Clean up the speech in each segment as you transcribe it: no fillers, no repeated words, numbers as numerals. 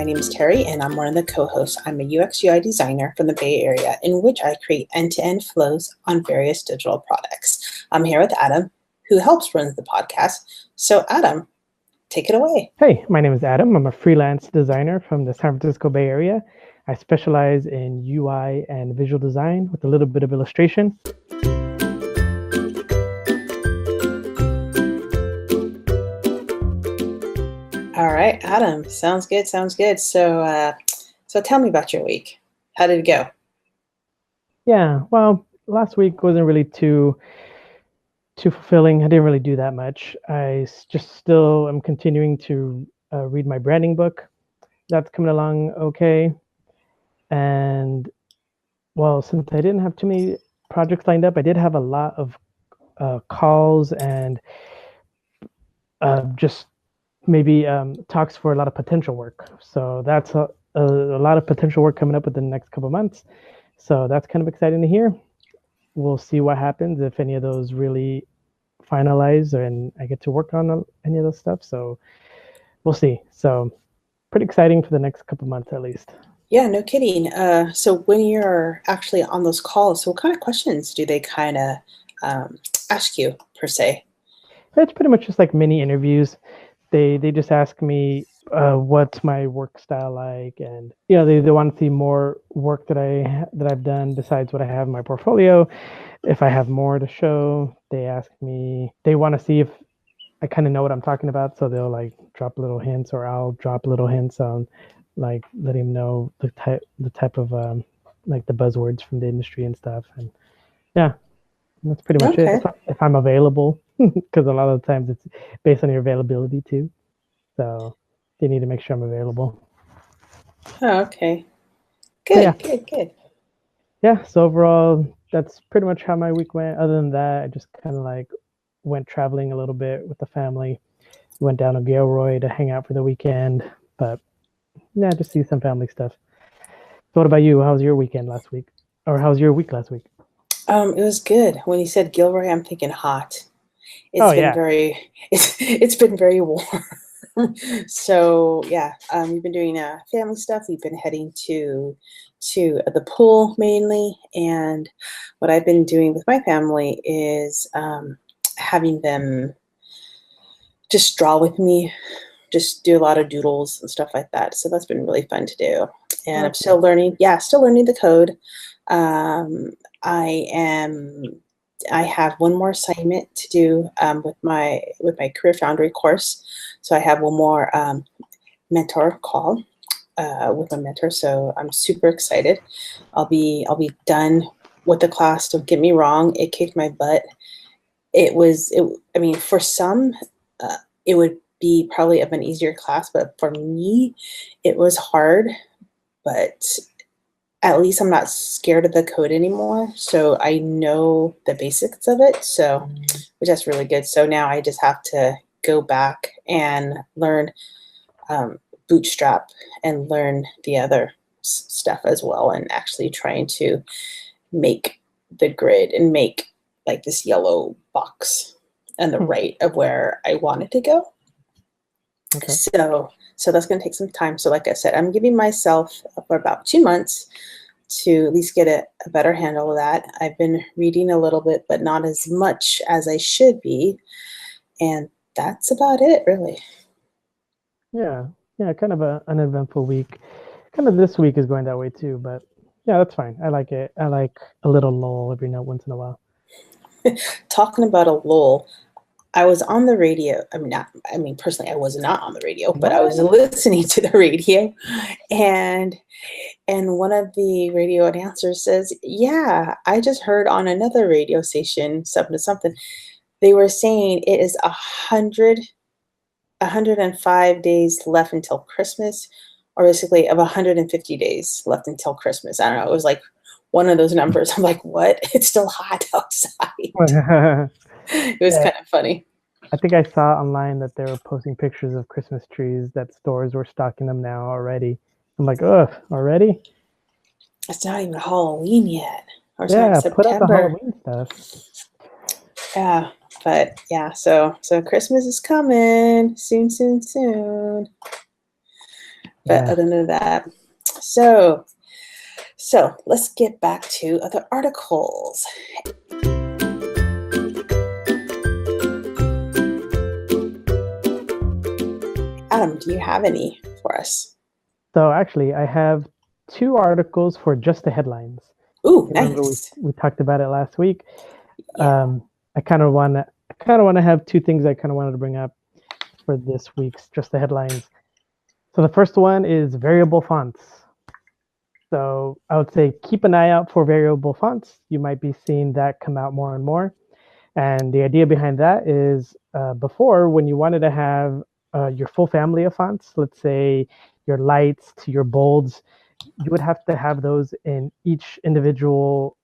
name is Terry, and I'm one of the co-hosts. I'm a UX UI designer from the Bay Area, in which I create end-to-end flows on various digital products. I'm here with Adam, who helps run the podcast. So Adam, take it away. Hey, my name is Adam. I'm a freelance designer from the San Francisco Bay Area. I specialize in UI and visual design with a little bit of illustration. All right, Adam, sounds good. So tell me about your week. How did it go? Yeah, well, last week wasn't really too fulfilling. I didn't really do that much. Still am continuing to read my branding book. That's coming along okay. And well, since I didn't have too many projects lined up, I did have a lot of calls and just maybe talks for a lot of potential work. So that's a lot of potential work coming up within the next couple of months. So that's kind of exciting to hear. We'll see what happens if any of those really finalize and I get to work on any of those stuff. So we'll see. So pretty exciting for the next couple of months at least. Yeah, no kidding. So when you're actually on those calls, so what kind of questions do they kind of ask you per se? It's pretty much just like mini interviews. They just ask me what's my work style like, and they want to see more work that I've done besides what I have in my portfolio. If I have more to show, they want to see if I kind of know what I'm talking about, so they'll like drop little hints, or I'll drop little hints on like letting them know the type of like the buzzwords from the industry and stuff. And yeah, that's pretty much it. If I'm available, because a lot of the times it's based on your availability too. So they need to make sure I'm available. Oh, okay. Good. Yeah, so overall, that's pretty much how my week went. Other than that, I just kind of like went traveling a little bit with the family. Went down to Gilroy to hang out for the weekend. But yeah, just see some family stuff. So what about you? How was your weekend last week? Or how was your week last week? It was good. When you said Gilroy, I'm thinking hot. It's been very warm. So yeah, we've been doing family stuff. We've been heading to the pool mainly, and what I've been doing with my family is having them just draw with me, just do a lot of doodles and stuff like that. So that's been really fun to do. And I'm still learning. Yeah, still learning the code. I have one more assignment to do with my Career Foundry course. So I have one more mentor call with a mentor. So I'm super excited. I'll be done with the class. Don't get me wrong, it kicked my butt. I mean, for some, it would be probably of an easier class, but for me, it was hard. But at least I'm not scared of the code anymore. So I know the basics of it. So, which is really good. So now I just have to go back and learn Bootstrap and learn the other stuff as well, and actually trying to make the grid and make like this yellow box on the right of where I want it to go. Okay. So that's going to take some time. So like I said, I'm giving myself for about 2 months to at least get a better handle of that. I've been reading a little bit, but not as much as I should be. And that's about it, really. Yeah, kind of an uneventful week. Kind of this week is going that way too, but yeah, that's fine. I like it. I like a little lull every now once in a while. Talking about a lull, I was on the radio. Personally, I was not on the radio, but I was listening to the radio, and one of the radio announcers says, "Yeah, I just heard on another radio station something. They were saying it is 105 days left until Christmas, or basically of 150 days left until Christmas." I don't know. It was like one of those numbers. I'm like, what? It's still hot outside. It was kind of funny. I think I saw online that they were posting pictures of Christmas trees, that stores were stocking them now already. I'm like, ugh, already? It's not even Halloween yet. Or yeah, September. Put up the Halloween stuff. Yeah, but yeah, so Christmas is coming soon. But Yeah. other than that, so let's get back to other articles. Adam, do you have any for us? So actually, I have two articles for just the headlines. Ooh, Remember nice. we talked about it last week. Yeah. I kind of want to have two things I kind of wanted to bring up for this week's just the headlines. So the first one is variable fonts. So I would say keep an eye out for variable fonts. You might be seeing that come out more and more. And the idea behind that is before, when you wanted to have your full family of fonts, let's say your lights to your bolds, you would have to have those in each individual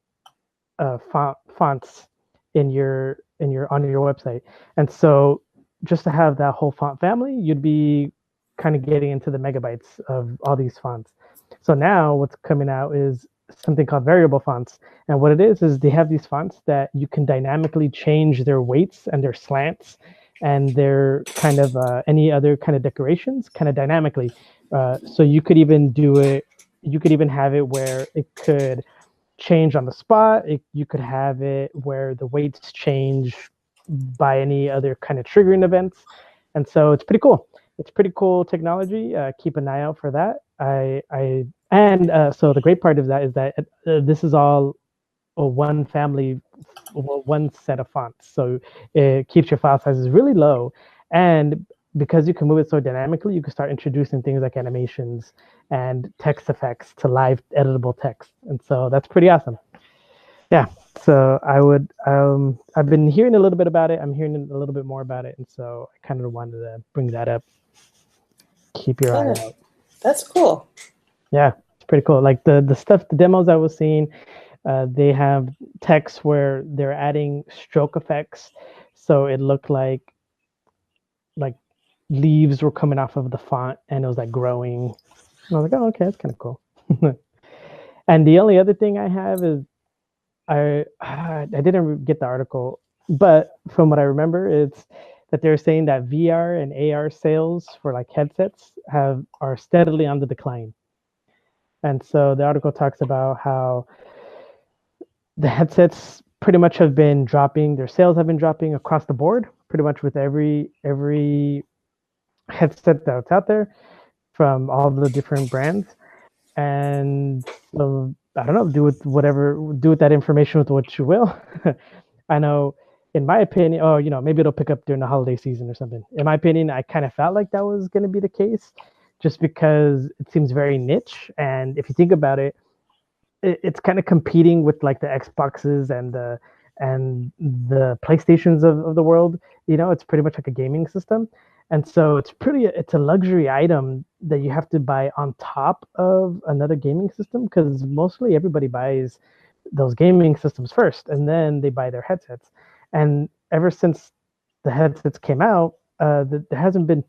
fonts in your on your website. And so just to have that whole font family, you'd be kind of getting into the megabytes of all these fonts. So now what's coming out is something called variable fonts. And what it is they have these fonts that you can dynamically change their weights and their slants and their kind of any other kind of decorations kind of dynamically. So you could even do it, you could even have it where it could change on the spot. You could have it where the weights change by any other kind of triggering events. And so it's pretty cool. It's pretty cool technology. Keep an eye out for that. So the great part of that is that this is all a one family, one set of fonts. So it keeps your file sizes really low. And because you can move it so dynamically, you can start introducing things like animations and text effects to live editable text. And so that's pretty awesome. Yeah. So I've been hearing a little bit about it. I'm hearing a little bit more about it. And so I kind of wanted to bring that up. Keep your eye out. That's cool. Yeah, it's pretty cool. Like the demos I was seeing, they have text where they're adding stroke effects, so it looked like leaves were coming off of the font, and it was like growing. And I was like, oh, okay, that's kind of cool. And the only other thing I have is I didn't get the article, but from what I remember, it's that they're saying that VR and AR sales for like headsets are steadily on the decline. And so the article talks about how the headsets pretty much have been dropping. Their sales have been dropping across the board, pretty much with every headset that's out there from all the different brands. And so I don't know, do with that information with what you will. I know, in my opinion, maybe it'll pick up during the holiday season or something. In my opinion, I kind of felt like that was going to be the case, just because it seems very niche. And if you think about it, it's kind of competing with like the Xboxes and the PlayStations of the world. It's pretty much like a gaming system. And so it's a luxury item that you have to buy on top of another gaming system, because mostly everybody buys those gaming systems first and then they buy their headsets. And ever since the headsets came out, there hasn't been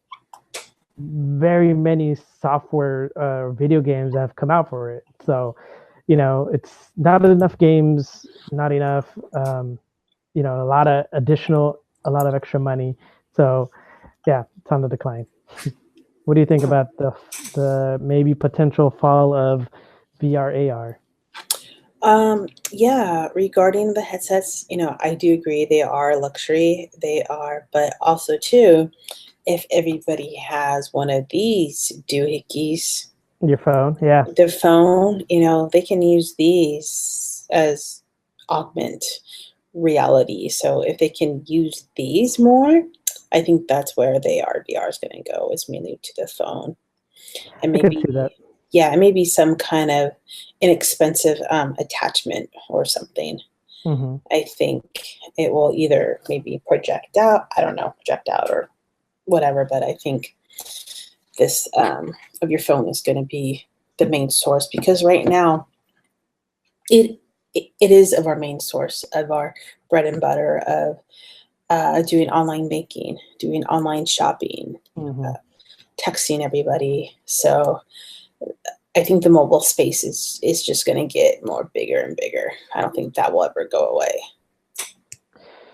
very many software video games that have come out for it. So it's not enough games, not enough, a lot of extra money. So yeah, it's on the decline. What do you think about the maybe potential fall of VR AR? Yeah, regarding the headsets, I do agree they are luxury. They are, but also too, if everybody has one of these doohickeys, Your phone, yeah. their phone, they can use these as augment reality. So if they can use these more, I think that's where VR is going to go, is mainly to the phone. And I could see that. maybe some kind of inexpensive attachment or something. Mm-hmm. I think it will either maybe project out, I don't know, project out or whatever, but I think this of your phone is going to be the main source, because right now it is of our main source of our bread and butter of doing online banking, doing online shopping, Mm-hmm. texting everybody. So I think the mobile space is just going to get more bigger and bigger. I don't think that will ever go away.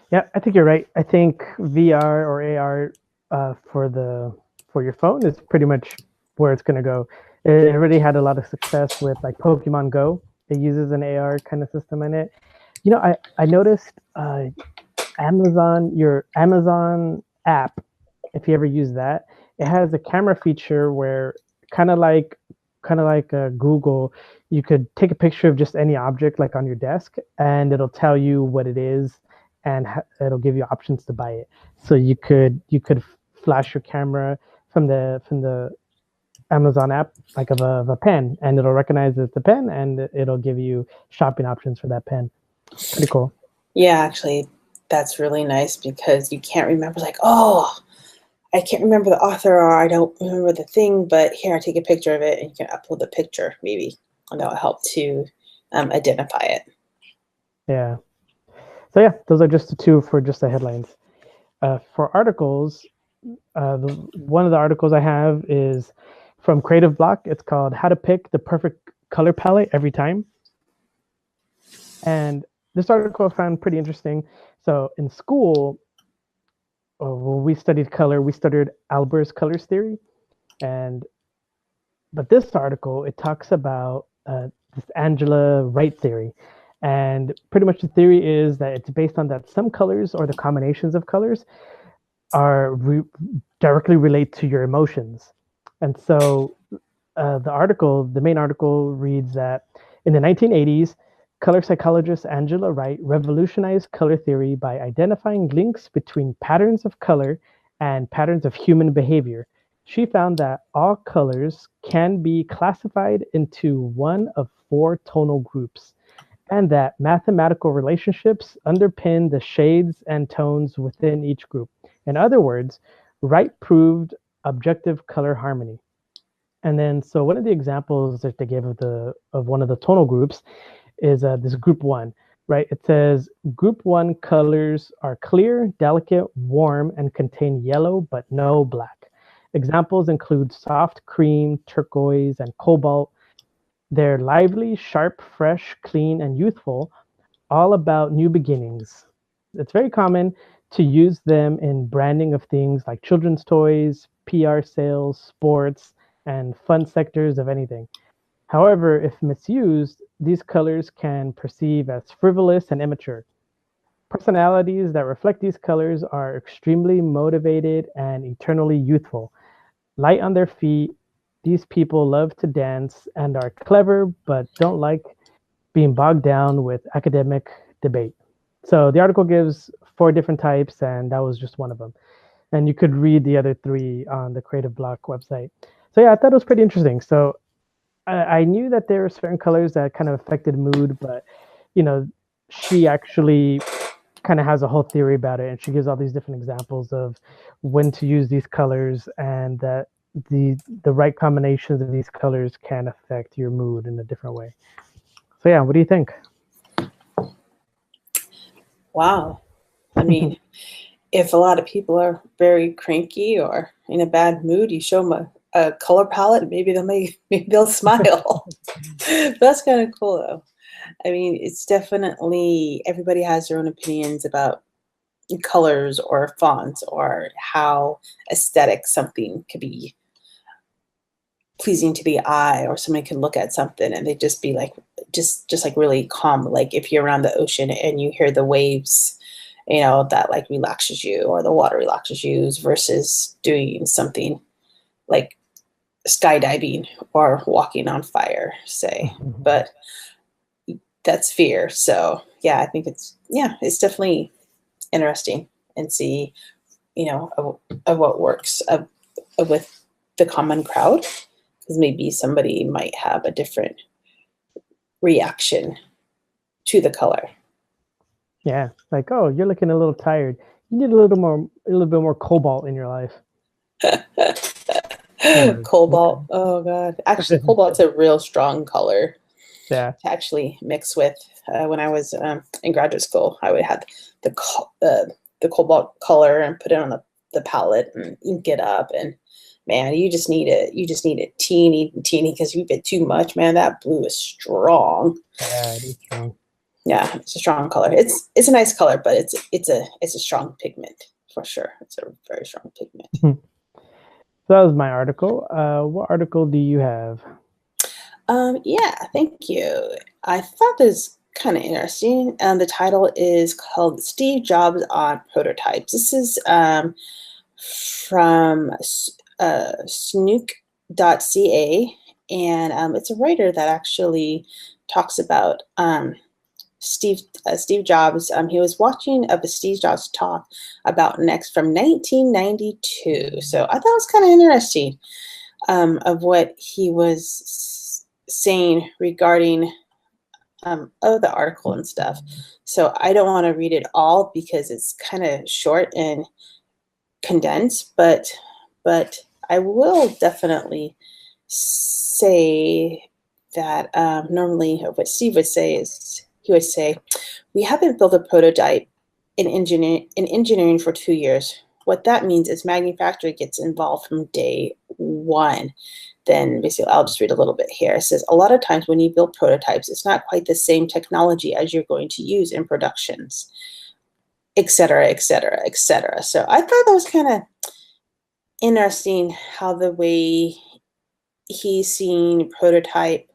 Yeah, I think you're right. I think VR or AR for your phone is pretty much where it's going to go. It already had a lot of success with like Pokemon Go. It uses an AR kind of system in it. You know, I noticed your Amazon app, if you ever use that, it has a camera feature where kind of like Google, you could take a picture of just any object like on your desk, and it'll tell you what it is, and it'll give you options to buy it. So you could flash your camera from the Amazon app like of a pen, and it'll recognize it's a pen, and it'll give you shopping options for that pen. Pretty cool. Yeah, actually, that's really nice because you can't remember, like, oh, I can't remember the author or I don't remember the thing, but here, I take a picture of it and you can upload the picture maybe, and that'll help to identify it. Yeah. So yeah, those are just the two for just the headlines. For articles, one of the articles I have is from Creative Block. It's called "How to Pick the Perfect Color Palette Every Time," and this article I found pretty interesting. So in school, when we studied color, we studied Albert's colors theory, but this article it talks about this Angela Wright theory, and pretty much the theory is that it's based on that some colors or the combinations of colors are directly relate to your emotions. And so the main article reads that in the 1980s, color psychologist Angela Wright revolutionized color theory by identifying links between patterns of color and patterns of human behavior. She found that all colors can be classified into one of four tonal groups, and that mathematical relationships underpin the shades and tones within each group. In other words, Wright proved objective color harmony. And then, so one of the examples that they gave of one of the tonal groups is this group one, right? It says group one colors are clear, delicate, warm, and contain yellow, but no black. Examples include soft cream, turquoise, and cobalt. They're lively, sharp, fresh, clean, and youthful, all about new beginnings. It's very common to use them in branding of things like children's toys, PR sales, sports, and fun sectors of anything. However, if misused, these colors can perceive as frivolous and immature. Personalities that reflect these colors are extremely motivated and eternally youthful. Light on their feet, these people love to dance and are clever but don't like being bogged down with academic debate. So the article gives four different types, and that was just one of them. And you could read the other three on the Creative Block website. So yeah, I thought it was pretty interesting. So I knew that there were certain colors that kind of affected mood, but you know, she actually kind of has a whole theory about it, and she gives all these different examples of when to use these colors, and that the right combinations of these colors can affect your mood in a different way. So yeah, what do you think? Wow. I mean, if a lot of people are very cranky or in a bad mood, you show them a color palette, maybe they'll smile. That's kind of cool, though. I mean, it's definitely, everybody has their own opinions about colors or fonts or how aesthetic something could be pleasing to the eye, or somebody can look at something and they just be like, just like really calm. Like if you're around the ocean and you hear the waves, you know, that like relaxes you, or the water relaxes you, versus doing something like skydiving or walking on fire, say. But that's fear. So yeah, I think it's definitely interesting, and see, you know, of what works with the common crowd, because maybe somebody might have a different reaction to the color. Yeah, like, oh, you're looking a little tired. You need a little bit more cobalt in your life. Cobalt. Oh God. Actually, cobalt's a real strong color. Yeah. To actually mix with. When I was in graduate school, I would have the cobalt color and put it on the palette and ink it up. And man, you just need it teeny, because if you get too much, man, that blue is strong. Yeah, it is strong. Yeah, it's a strong color. It's a nice color, but it's a strong pigment for sure. It's a very strong pigment. So that was my article. What article do you have? Yeah, thank you. I thought this kind of interesting. The title is called Steve Jobs on Prototypes. This is from snook.ca, and it's a writer that actually talks about Steve Jobs. He was watching a Steve Jobs talk about Next from 1992. So I thought it was kind of interesting of what he was saying regarding the article and stuff. So I don't want to read it all because it's kind of short and condensed, but I will definitely say that normally what Steve would say is he would say, we haven't built a prototype in engineering for 2 years. What that means is manufacturing gets involved from day one. Then basically, I'll just read a little bit here. It says, a lot of times when you build prototypes, it's not quite the same technology as you're going to use in productions, et cetera, et cetera, et cetera. So I thought that was kind of interesting how the way he's seeing prototype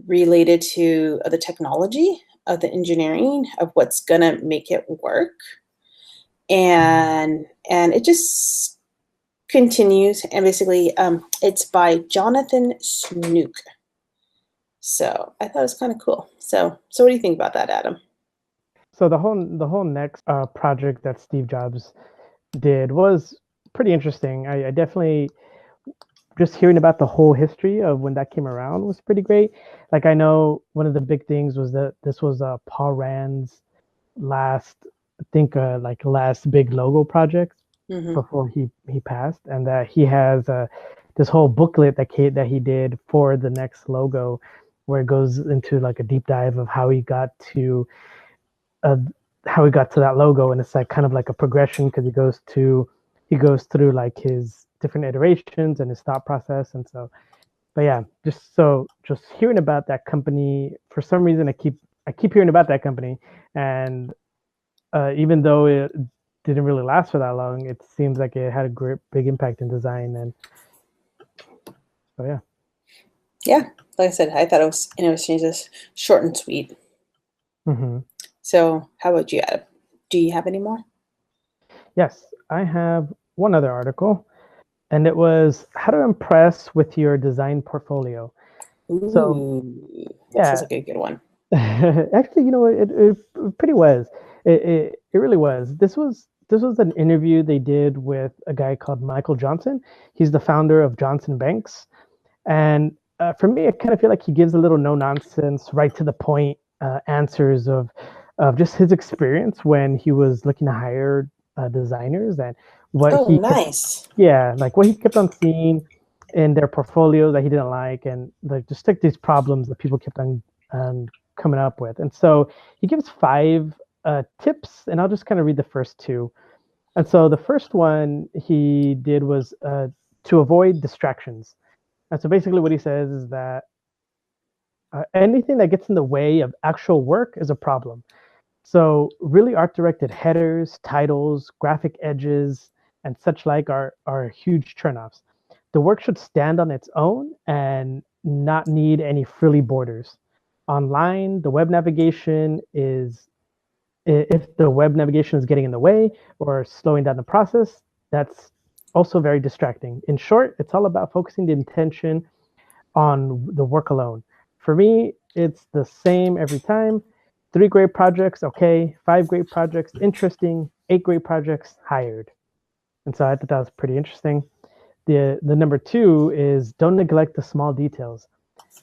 related to the technology of the engineering of what's going to make it work. And it just continues, and basically it's by Jonathan Snook. So I thought it was kind of cool. So what do you think about that, Adam? So the whole next project that Steve Jobs did was pretty interesting. I definitely just hearing about the whole history of when that came around was pretty great. Like I know one of the big things was that this was Paul Rand's last, I think, like last big logo project before he passed, and that he has this whole booklet that he did for the next logo, where it goes into like a deep dive of uh, how he got to that logo, and it's like kind of like a progression because he goes through like his different iterations and his thought process, and so. But yeah, just hearing about that company for some reason, I keep hearing about that company, and even though it didn't really last for that long, it seems like it had a great big impact in design, and so yeah. Yeah, like I said, I thought it was interesting, just short and sweet. Mm-hmm. So how about you, Adam? Do you have any more? Yes, I have one other article, and it was how to impress with your design portfolio. So Ooh, this is yeah, a good one. actually, you know, it pretty was. It really was. This was an interview they did with a guy called Michael Johnson. He's the founder of Johnson Banks, and for me, I kind of feel like he gives a little no nonsense, right to the point answers of just his experience when he was looking to hire designers and what Oh, he kept, nice. yeah, like what he kept on seeing in their portfolio that he didn't like, and like just like these problems that people kept on coming up with. And so he gives 5 tips, and I'll just kind of read the first 2. And so the first one he did was to avoid distractions. And so basically, what he says is that anything that gets in the way of actual work is a problem. So, really art directed headers, titles, graphic edges, and such like are huge turnoffs. The work should stand on its own and not need any frilly borders. Online, the web navigation is, if the web navigation is getting in the way or slowing down the process, that's also very distracting. In short, it's all about focusing the intention on the work alone. For me, it's the same every time. 3 great projects, okay. 5 great projects, interesting. 8 great projects, hired. And so I thought that was pretty interesting. The number 2 is don't neglect the small details.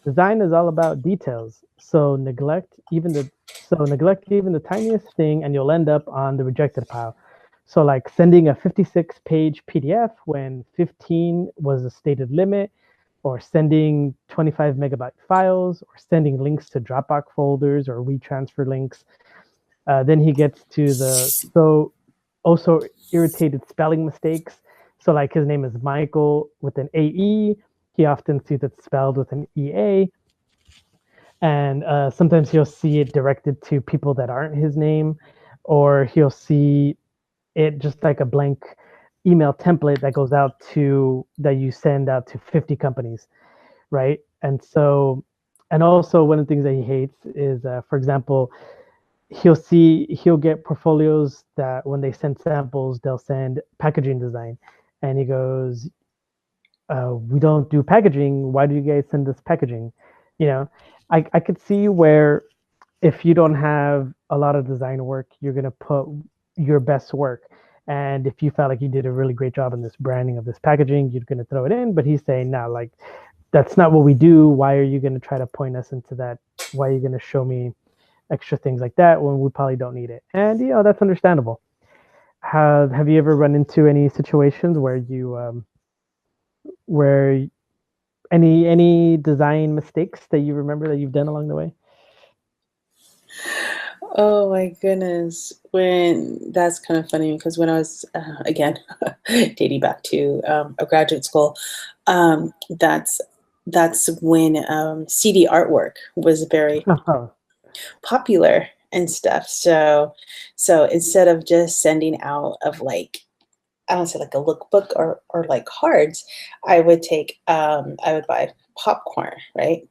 Design is all about details. Neglect even the tiniest thing, and you'll end up on the rejected pile. So like sending a 56-page PDF when 15 was the stated limit, or sending 25 megabyte files, or sending links to Dropbox folders or WeTransfer links. Then he gets to the also irritated spelling mistakes. So like his name is Michael with an AE. He often sees it spelled with an EA. And sometimes he'll see it directed to people that aren't his name, or he'll see it just like a blank email template that goes out that you send out to 50 companies, right? And so, and also one of the things that he hates is, for example, he'll get portfolios that when they send samples, they'll send packaging design, and he goes, we don't do packaging. Why do you guys send us packaging? You know, I could see where if you don't have a lot of design work, you're going to put your best work. And if you felt like you did a really great job in this branding of this packaging, you're going to throw it in. But he's saying, no, like, that's not what we do. Why are you going to try to point us into that? Why are you going to show me extra things like that when we probably don't need it? And, that's understandable. Have you ever run into any situations where where any design mistakes that you remember that you've done along the way? Oh my goodness. That's kind of funny because when I was, again, dating back to a graduate school, that's when CD artwork was very popular and stuff. So instead of just sending out of like, I don't say like a lookbook or like cards, I would buy popcorn, right?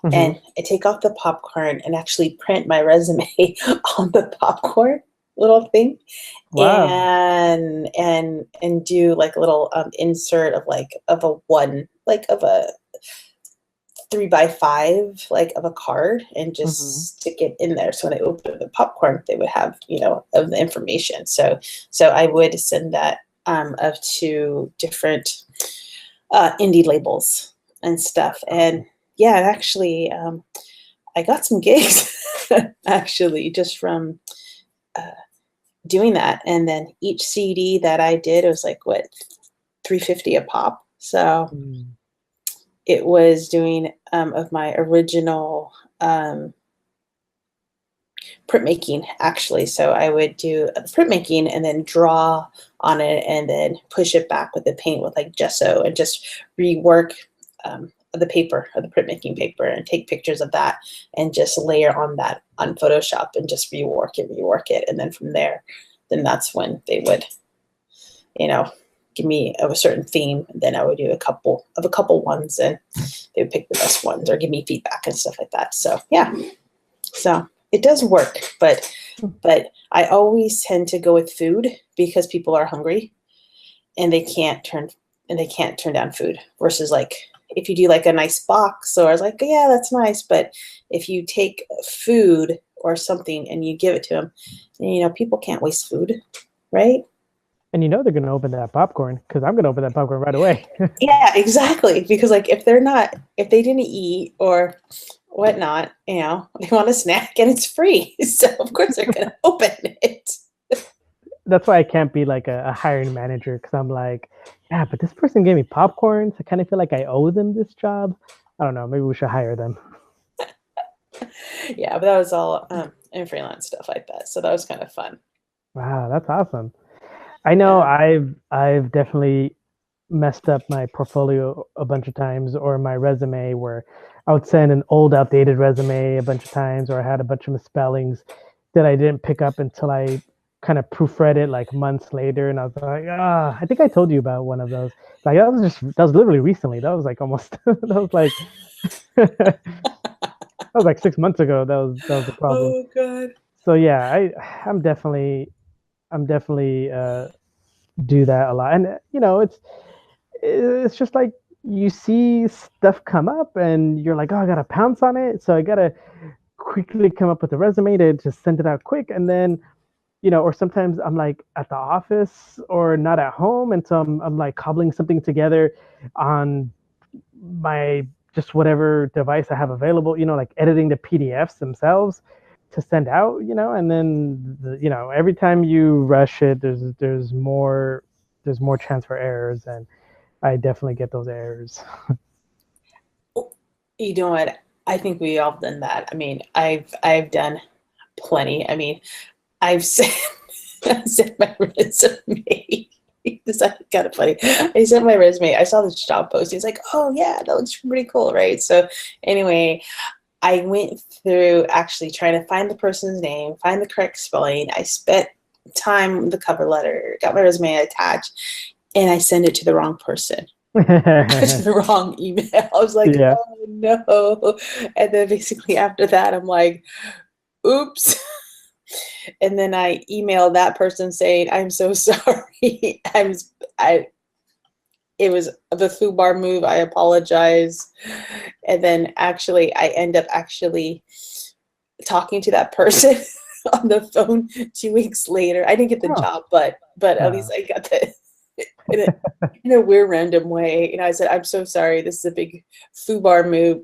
Mm-hmm. And I take off the popcorn and actually print my resume on the popcorn little thing. Wow. And do like a little insert of a 3x5 like of a card and just stick it in there. So when they open the popcorn, they would have, of the information. So I would send that of to different indie labels and stuff. And yeah, actually, I got some gigs actually just from doing that. And then each CD that I did, it was like what, $3.50 a pop. So it was doing of my original printmaking actually. So I would do printmaking and then draw on it and then push it back with the paint with like gesso and just rework the paper or the printmaking paper and take pictures of that and just layer on that on Photoshop and just rework it. And then from there, then that's when they would, give me a certain theme. And then I would do a couple ones and they would pick the best ones or give me feedback and stuff like that. So yeah, so it does work, but I always tend to go with food because people are hungry and they can't turn down food versus like, if you do like a nice box, or I was like, yeah, that's nice. But if you take food or something and you give it to them, people can't waste food, right? And they're going to open that popcorn because I'm going to open that popcorn right away. Yeah, exactly. Because like if they didn't eat or whatnot, they want a snack and it's free. So of course they're going to open it. That's why I can't be like a hiring manager because I'm like, yeah, but this person gave me popcorn. So I kind of feel like I owe them this job. I don't know. Maybe we should hire them. Yeah, but that was all in freelance stuff like that. So that was kind of fun. Wow, that's awesome. I know I've definitely messed up my portfolio a bunch of times or my resume where I would send an old outdated resume a bunch of times or I had a bunch of misspellings that I didn't pick up until I kind of proofread it like months later, and I was like, I think I told you about one of those. Like that was literally recently. That was like almost that was like that was like 6 months ago. That was the problem. Oh God. So yeah, I'm definitely do that a lot, and it's just like you see stuff come up and you're like, oh, I gotta pounce on it, so I gotta quickly come up with a resume to just send it out quick, and then or sometimes I'm like at the office or not at home. And so I'm like cobbling something together on my just whatever device I have available, like editing the PDFs themselves to send out, and then, every time you rush it, there's more chance for errors. And I definitely get those errors. You know what? I think we all done that. I mean, I've done plenty. I mean, I've sent my resume. It's kind of funny. I sent my resume. I saw this job post. He's like, oh yeah, that looks pretty cool, right? So anyway, I went through actually trying to find the person's name, find the correct spelling. I spent time with the cover letter, got my resume attached, and I send it to the wrong person. To the wrong email. I was like, Yeah. oh no. And then basically after that, I'm like, oops. And then I emailed that person saying, I'm so sorry. It was the FUBAR move. I apologize. And then actually, I end up actually talking to that person on the phone 2 weeks later. I didn't get the Oh. job, but at least I got the in a weird random way. I said, I'm so sorry. This is a big FUBAR move.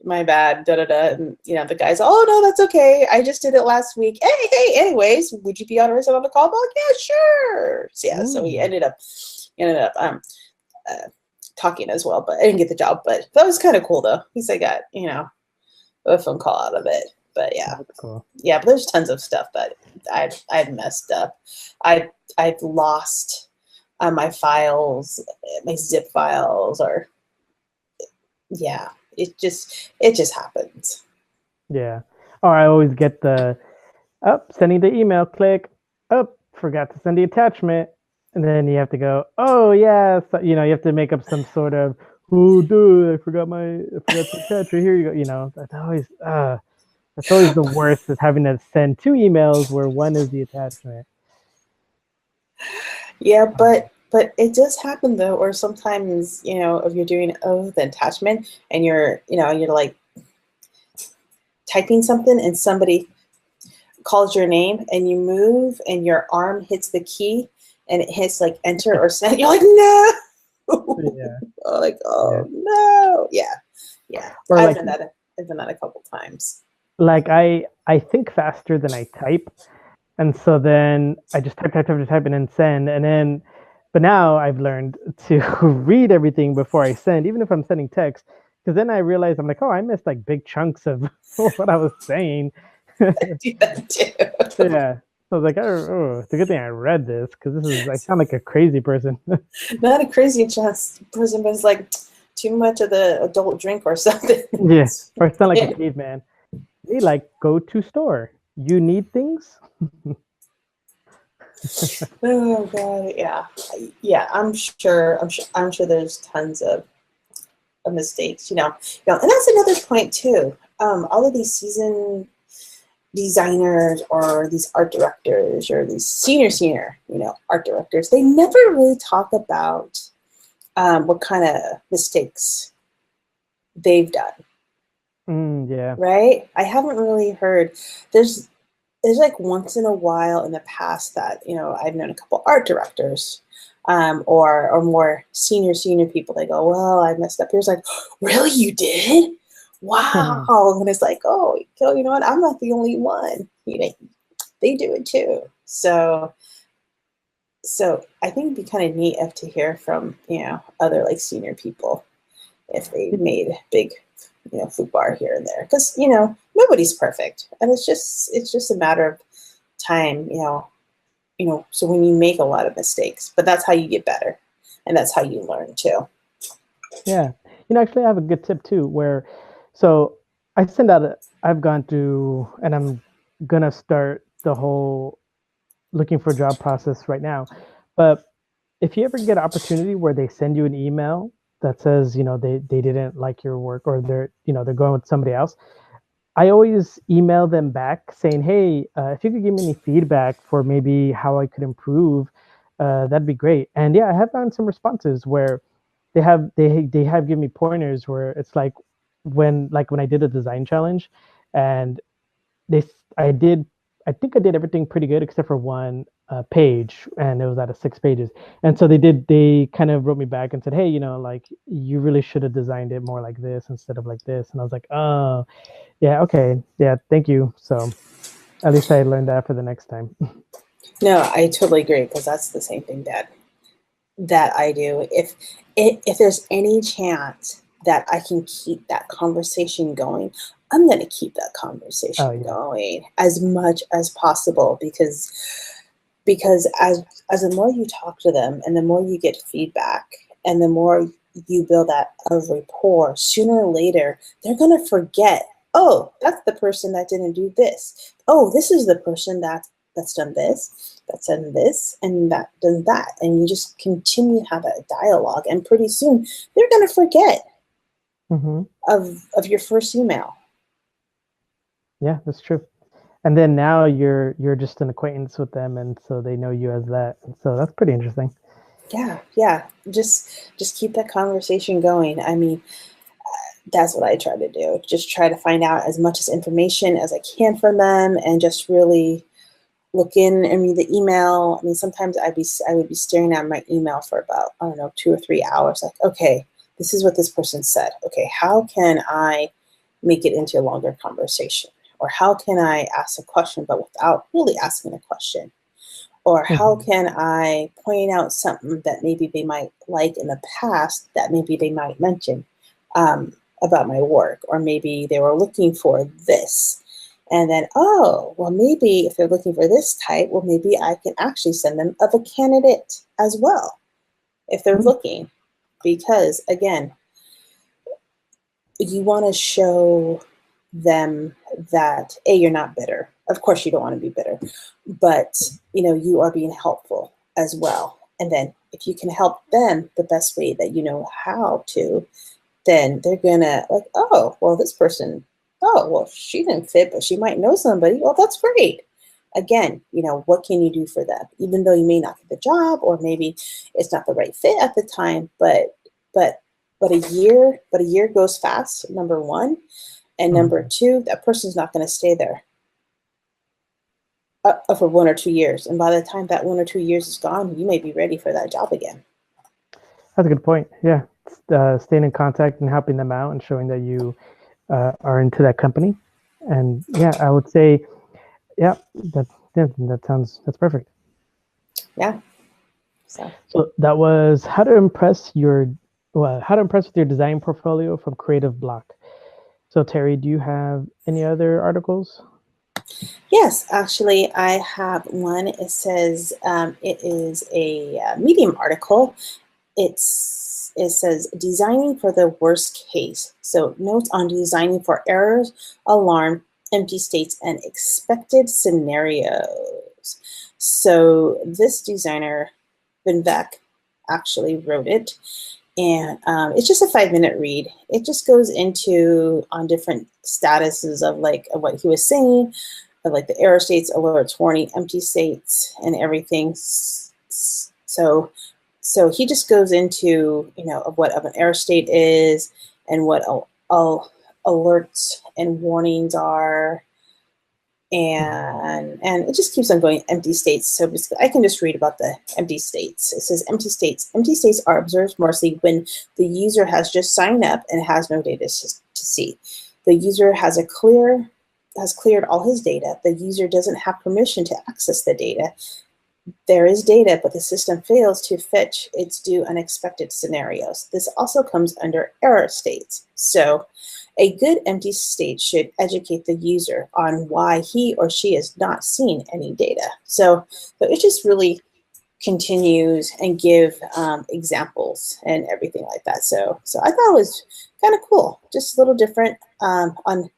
My bad. Da da da. And the guy's, oh no, that's okay. I just did it last week. Hey. Anyways, would you be interested on the call? I'm like, yeah, sure. So yeah. So he ended up talking as well, but I didn't get the job. But that was kind of cool though. At least I got a phone call out of it. But yeah, that's cool. Yeah. But there's tons of stuff that I've messed up. I've lost my files, my zip files, or yeah, it just happens. Yeah. Or I always get the sending the email, click, forgot to send the attachment. And then you have to go, oh yeah, so, you have to make up some sort of, oh dude, I forgot to attach it. Here you go. That's always the worst, is having to send 2 emails where one is the attachment. Yeah, but it does happen though, or sometimes, if you're doing the attachment and you're like typing something and somebody calls your name and you move and your arm hits the key and it hits like enter or send, you're like, no. Yeah. Like, oh yeah. No. Yeah. Or I've done that a couple times. Like I think faster than I type. And so then I just type and then send. And then, but now I've learned to read everything before I send, even if I'm sending text, because then I realize I'm like, oh, I missed like big chunks of what I was saying. I do that too. Yeah. So I was like, oh, it's a good thing I read this, because I sound like a crazy person. Not a crazy person, but it's like too much of the adult drink or something. Yeah. Or I sound like a caveman. They like, go to store. You need things? Oh god, yeah. I'm sure there's tons of mistakes, and that's another point too. All of these seasoned designers or these art directors or these senior art directors, they never really talk about what kind of mistakes they've done. Yeah. Right? I haven't really heard. There's like once in a while in the past that I've known a couple art directors or more senior people. They go, well, I messed up here. It's like, really, you did? Wow. And it's like, oh, you know what? I'm not the only one. They do it too. So I think it'd be kind of neat to hear from other like senior people if they made big FUBAR here and there, because nobody's perfect, and it's just a matter of time, so when you make a lot of mistakes, but that's how you get better, and that's how you learn too. Yeah. Actually I have a good tip too, so I send out I've gone through, and I'm gonna start the whole looking for a job process right now, but if you ever get an opportunity where they send you an email that says, they didn't like your work, or they're going with somebody else, I always email them back saying, hey, if you could give me any feedback for maybe how I could improve, that'd be great. And yeah, I have gotten some responses where they have given me pointers, where it's like when I did a design challenge, and I think I did everything pretty good except for one page, and it was out of 6 pages. And so they kind of wrote me back and said, hey, like, you really should have designed it more like this instead of like this. And I was like, oh yeah, okay, yeah, thank you. So at least I learned that for the next time. No, I totally agree, because that's the same thing that I do. If there's any chance that I can keep that conversation going, I'm going to keep that conversation going as much as possible, because as the more you talk to them and the more you get feedback and the more you build that rapport, sooner or later they're going to forget, oh, that's the person that didn't do this. Oh, this is the person that that's done this, that's done this, and that done that. And you just continue to have that dialogue. And pretty soon they're going to forget of your first email. Yeah, that's true. And then now you're just an acquaintance with them, and so they know you as that. And so that's pretty interesting. Yeah. Just keep that conversation going. I mean, that's what I try to do. Just try to find out as much as information as I can from them, and just really look in and read the email. I mean, sometimes I would be staring at my email for about, I don't know, 2 or 3 hours. Like, okay, this is what this person said. Okay, how can I make it into a longer conversation? Or how can I ask a question but without really asking a question? Or how can I point out something that maybe they might like in the past that maybe they might mention about my work, or maybe they were looking for this. And then, oh, well, maybe if they're looking for this type, well, maybe I can actually send them of a candidate as well if they're looking. Because again, you want to show them that, A, you're not bitter. Of course, you don't want to be bitter, but you are being helpful as well. And then if you can help them the best way that you know how to, then they're gonna like, oh, well, this person, oh, well, she didn't fit, but she might know somebody. Well, that's great. Again, what can you do for them? Even though you may not get the job, or maybe it's not the right fit at the time, but a year goes fast, number one. And number two, that person's not going to stay there for 1 or 2 years. And by the time that 1 or 2 years is gone, you may be ready for that job again. That's a good point. Yeah. Staying in contact and helping them out and showing that you are into that company. And yeah, I would say, that's perfect. Yeah. So that was how to impress with your design portfolio from Creative Block. So Terry, do you have any other articles? Yes, actually, I have one. It says it is a Medium article. It says designing for the worst case. So notes on designing for errors, alarm, empty states, and expected scenarios. So this designer, Vivek, actually wrote it. And it's just a 5-minute read. It just goes into on different statuses of what he was saying, of like the error states, alerts, warning, empty states, and everything. So he just goes into of what an error state is, and what alerts and warnings are, and it just keeps on going. Empty states. So I can just read about the empty states. It says empty states. Empty states are observed mostly when the user has just signed up and has no data to see. The user has cleared all his data. The user doesn't have permission to access the data. There is data, but the system fails to fetch its due unexpected scenarios. This also comes under error states. So a good empty state should educate the user on why he or she is not seeing any data. So it just really continues and give examples and everything like that. So I thought it was kind of cool, just a little different on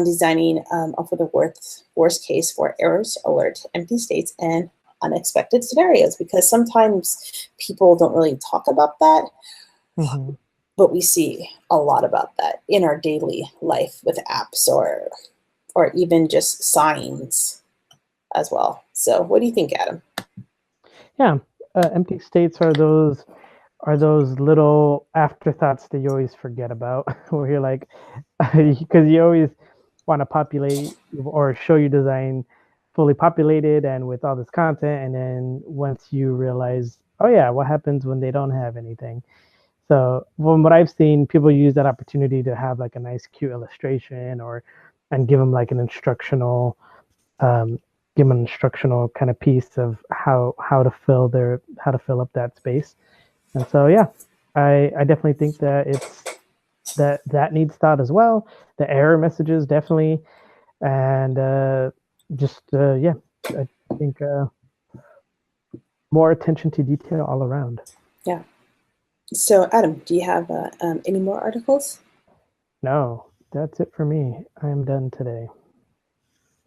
designing for the worst case for errors, alert, empty states, and unexpected scenarios, because sometimes people don't really talk about that. But we see a lot about that in our daily life with apps or even just signs as well. So what do you think, Adam? Yeah, empty states are those little afterthoughts that you always forget about, where you're like, because you always want to populate or show your design fully populated and with all this content, and then once you realize, oh yeah, what happens when they don't have anything? So from what I've seen, people use that opportunity to have like a nice cute illustration and give them like an instructional kind of piece of how to fill up that space. And so yeah, I definitely think that that needs thought as well. The error messages definitely, and I think more attention to detail all around. Yeah. So Adam, do you have any more articles? No, that's it for me. I am done today.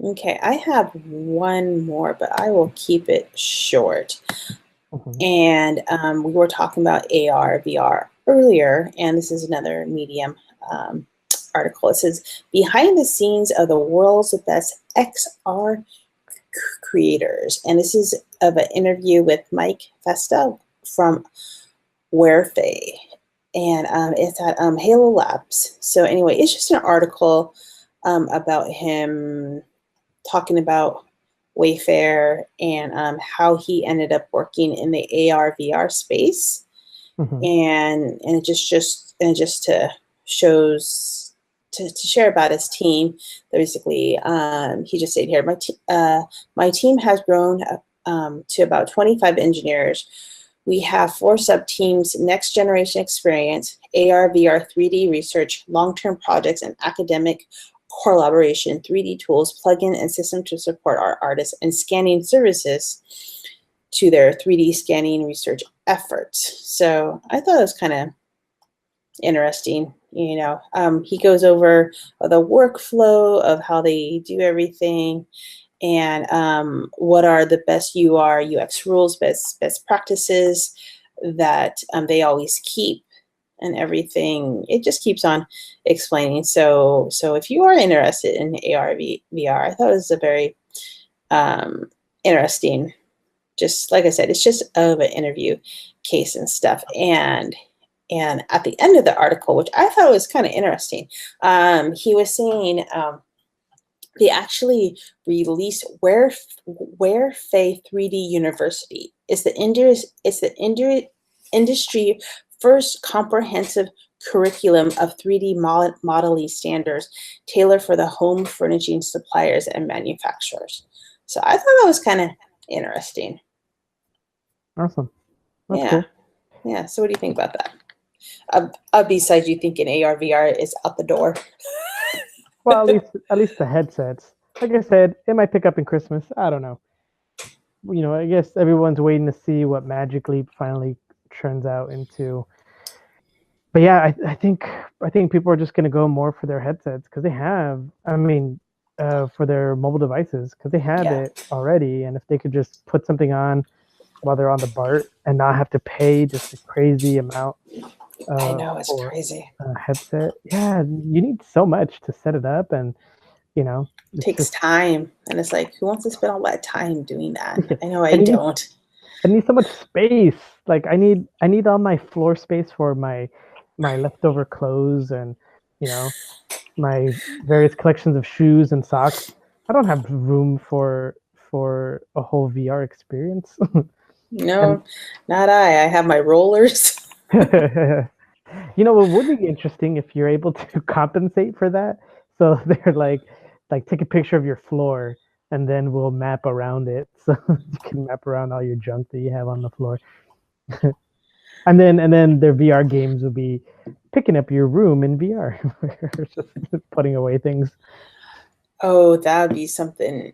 Okay, I have one more, but I will keep it short. Mhm. And we were talking about AR, VR earlier, and this is another Medium um, article. It says, behind the scenes of the world's best XR creators. And this is of an interview with Mike Festa from Werefay. And it's at Halo Labs. So anyway, it's just an article about him talking about Wayfair and how he ended up working in the AR VR space, Mhm. and it just to shows to share about his team. Basically, he just said here, my team has grown to about 25 engineers. We have 4 sub teams: next generation experience, AR, VR, 3D research, long term projects, and academic collaboration, 3D tools, plugin and system to support our artists, and scanning services to their 3D scanning research efforts. So I thought it was kind of interesting. He goes over the workflow of how they do everything, and what are the best UX rules, best practices that they always keep, and everything. It just keeps on explaining. So if you are interested in AR VR, I thought it was a very interesting. Just like I said, it's just of an interview case and stuff. And at the end of the article, which I thought was kind of interesting, he was saying they actually released Where 3D University. Industry first comprehensive curriculum of 3D modeling standards tailored for the home furnishing suppliers and manufacturers. So I thought that was kind of interesting. Awesome. That's Yeah. cool. Yeah. So what do you think about that? Besides you thinking AR VR is out the door. Well, at least the headsets. Like I said, it might pick up in Christmas. I don't know. I guess everyone's waiting to see what Magic Leap finally turns out into. But yeah, I think people are just going to go more for their headsets because they have. I mean, for their mobile devices because they have Yeah. it already, and if they could just put something on while they're on the BART and not have to pay just a crazy amount I know, it's for crazy. a headset, yeah, you need so much to set it up, and it's Takes just time. And it's like, who wants to spend all that time doing that? I know I and you need don't. I need so much space. Like I need all my floor space for my leftover clothes and you know my various collections of shoes and socks. I don't have room for a whole VR experience. And No, not I. I have my rollers. what would be interesting if you're able to compensate for that. So they're like take a picture of your floor and then we'll map around it. So you can map around all your junk that you have on the floor. And then their VR games will be picking up your room in VR, just putting away things. Oh, that would be something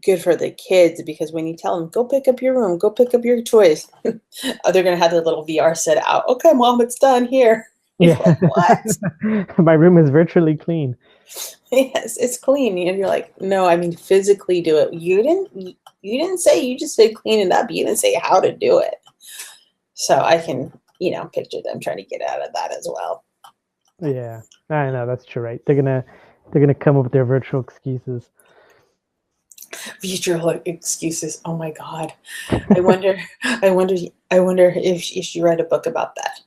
good for the kids, because when you tell them, go pick up your room, go pick up your toys, oh, they're going to have their little VR set out. Okay, mom, it's done here. You're Yeah, like, what? my room is virtually clean. Yes, it's clean. And you're like, no, I mean, physically do it. You didn't say, you just said clean it up. You didn't say how to do it. So I can, picture them trying to get out of that as well. Yeah, I know that's true, right? They're gonna come up with their virtual excuses. Future excuses. Oh my God. I wonder, I wonder, I wonder if you write a book about that.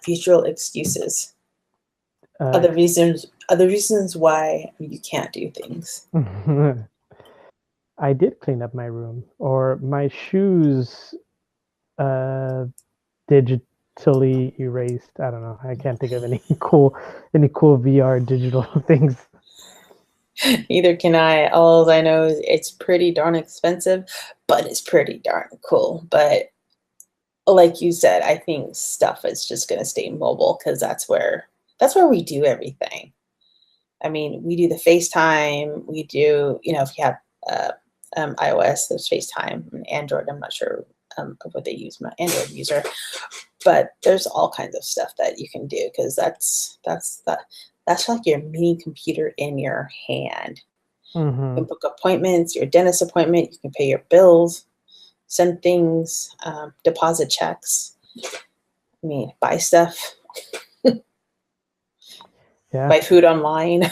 Future excuses. Uh, Other reasons why you can't do things. I did clean up my room, or my shoes uh, digitally erased. I don't know. I can't think of any cool VR digital things. Neither can I. All I know is it's pretty darn expensive, but it's pretty darn cool. But like you said, I think stuff is just going to stay mobile, because that's where we do everything. I mean, we do the FaceTime. We do, if you have uh, iOS, there's FaceTime. And Android, I'm not sure of what they use. My Android user, but there's all kinds of stuff that you can do, because that's like your mini computer in your hand. Mm-hmm. You can book appointments, your dentist appointment. You can pay your bills, send things, deposit checks. I mean, buy stuff, Yeah. buy food online,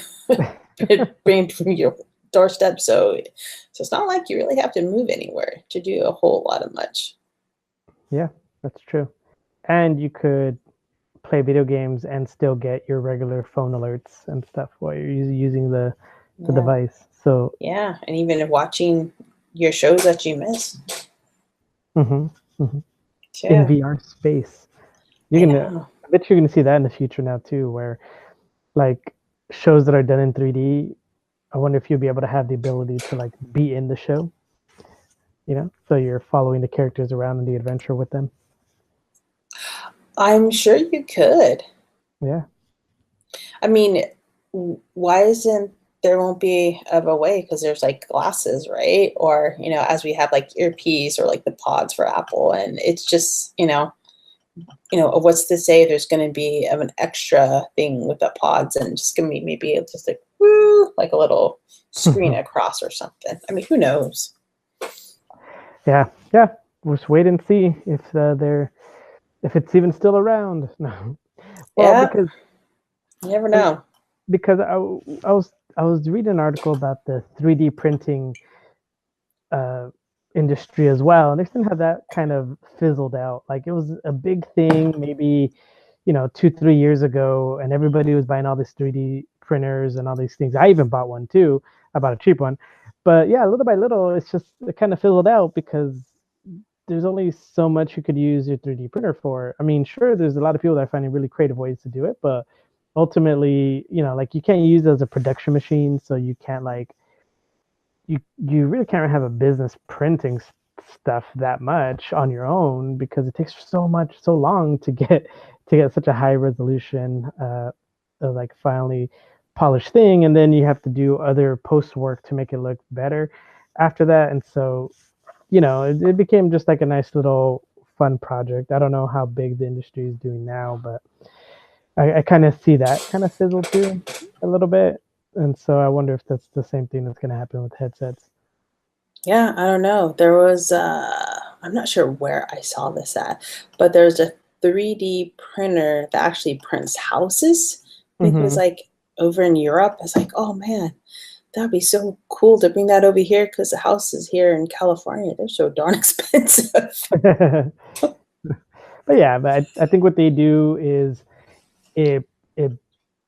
bring it from your doorstep. So it's not like you really have to move anywhere to do a whole lot of much. Yeah, that's true. And you could play video games and still get your regular phone alerts and stuff while you're using the Yeah. device. So, Yeah. And even watching your shows that you miss. mhm, mhm. In Yeah. VR space, you're I gonna. know. I bet you're gonna see that in the future now too, where like shows that are done in 3D. I wonder if you'll be able to have the ability to like be in the show. So you're following the characters around in the adventure with them. I'm sure you could. Yeah. I mean, why isn't there won't be of a way? Because there's like glasses, right? Or, as we have like earpiece or like the pods for Apple. And it's just, what's to say there's going to be of an extra thing with the pods and just going to be maybe just like, woo, like a little screen across or something. I mean, who knows? Yeah. Yeah. We'll just wait and see if it's even still around. No. Well, Yeah, you never know. because I was reading an article about the 3D printing uh, industry as well, and they seem to have that kind of fizzled out. Like it was a big thing maybe 2-3 years ago, and everybody was buying all these 3D printers and all these things. I even bought one too. I bought a cheap one, but yeah, little by little, it kind of fizzled out because there's only so much you could use your 3D printer for. I mean, sure, there's a lot of people that are finding really creative ways to do it, but ultimately, like you can't use it as a production machine, so you can't like you really can't have a business printing stuff that much on your own because it takes so long to get such a high resolution like finally polished thing, and then you have to do other post work to make it look better after that. And so it became just like a nice little fun project. I don't know how big the industry is doing now, but I kind of see that kind of fizzle too a little bit. And so I wonder if that's the same thing that's going to happen with headsets. Yeah, I don't know. There was, I'm not sure where I saw this at, but there's a 3D printer that actually prints houses. I think it was Mm-hmm. like over in Europe. It's like, oh man, that'd be so cool to bring that over here because the houses here in California, they're so darn expensive. But yeah, but I think what they do is it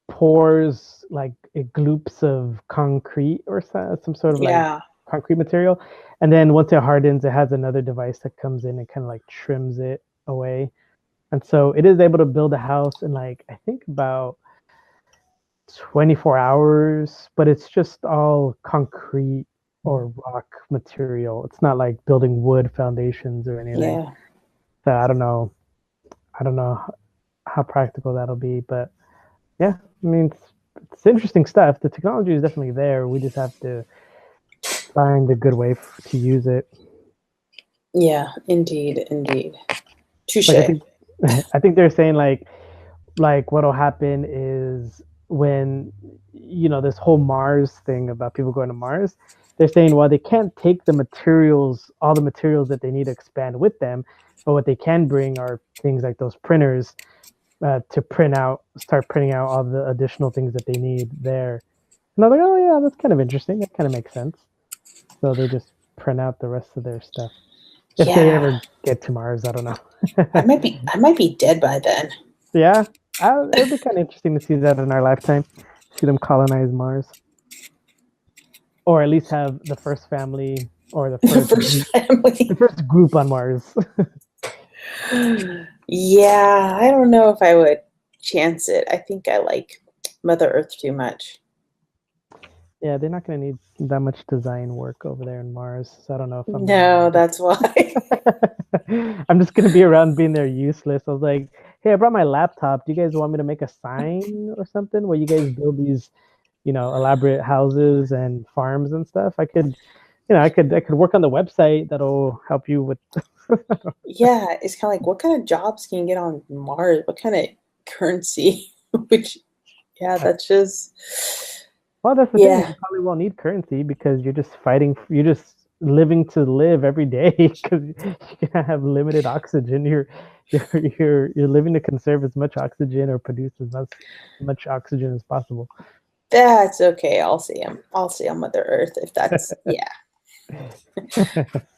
pours like it gloops of concrete or some sort of like Yeah. concrete material, and then once it hardens, it has another device that comes in and kind of like trims it away, and so it is able to build a house in like I think about 24 hours, but it's just all concrete or rock material. It's not like building wood foundations or anything. Yeah. So I don't know how practical that'll be, but yeah, I mean it's interesting stuff. The technology is definitely there. We just have to find a good way to use it. Yeah, indeed, indeed. Touche. Like I think they're saying like what'll happen is when this whole Mars thing about people going to Mars, they're saying well they can't take all the materials that they need to expand with them, but what they can bring are things like those printers to start printing out all the additional things that they need there. And I'm like, oh yeah, that's kind of interesting. That kind of makes sense. So they just print out the rest of their stuff. If they Yeah. ever get to Mars, I don't know. I might be dead by then. Yeah, it'll be kind of interesting to see that in our lifetime. See them colonize Mars, or at least have the first family or the The first first group, the family. first group on Mars. Yeah, I don't know if I would chance it. I think I like Mother Earth too much. Yeah, they're not going to need that much design work over there in Mars. So I don't know if I'm going to No, want that's why. it. I'm just going to be around being there useless. I was like, hey, I brought my laptop. Do you guys want me to make a sign or something where you guys build these, elaborate houses and farms and stuff? I could work on the website that'll help you with. Yeah, it's kind of like what kind of jobs can you get on Mars? What kind of currency? Which, yeah, that's just Well, that's the thing. Yeah. You probably won't need currency because you're just fighting. You're just living to live every day because you have limited oxygen. You're living to conserve as much oxygen or produce as much oxygen as possible. That's okay. I'll see him. I'll see on Mother Earth if that's yeah.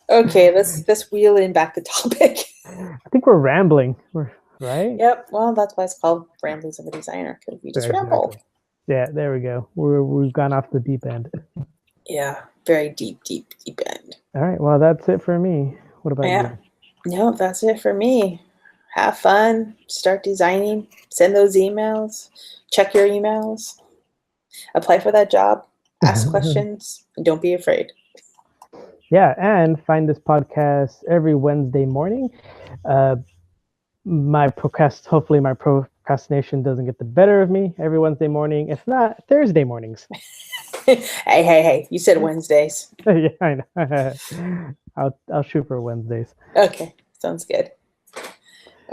Okay, let's wheel in back the topic. I think we're rambling. Right? Yep. Well, that's why it's called Ramblings of a Designer, because we just ramble. Exactly. Yeah, there we go. We've gone off the deep end. Yeah, very deep, deep, deep end. All right. Well, that's it for me. What about Yeah. you? No, that's it for me. Have fun. Start designing. Send those emails. Check your emails. Apply for that job. Ask questions. And don't be afraid. Yeah, and find this podcast every Wednesday morning. Hopefully my procrastination doesn't get the better of me every Wednesday morning. If not, Thursday mornings. Hey, you said Wednesdays. Yeah, I know. I'll shoot for Wednesdays. Okay, sounds good.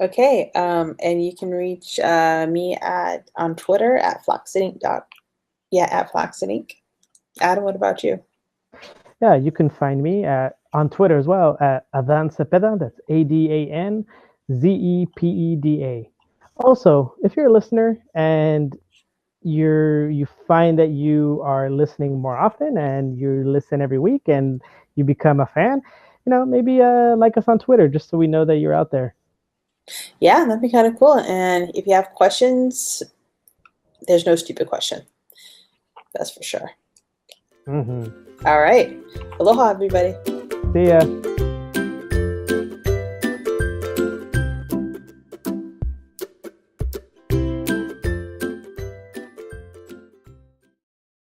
Okay, and you can reach me on Twitter at Flaxenink. At Flaxenink. Adam, what about you? Yeah, you can find me on Twitter as well at Adan Zepeda. That's AdanZepeda. Also, if you're a listener and you find that you are listening more often and you listen every week and you become a fan, maybe like us on Twitter just so we know that you're out there. Yeah, that'd be kind of cool. And if you have questions, there's no stupid question. That's for sure. Mm-hmm. All right. Aloha, everybody. See ya.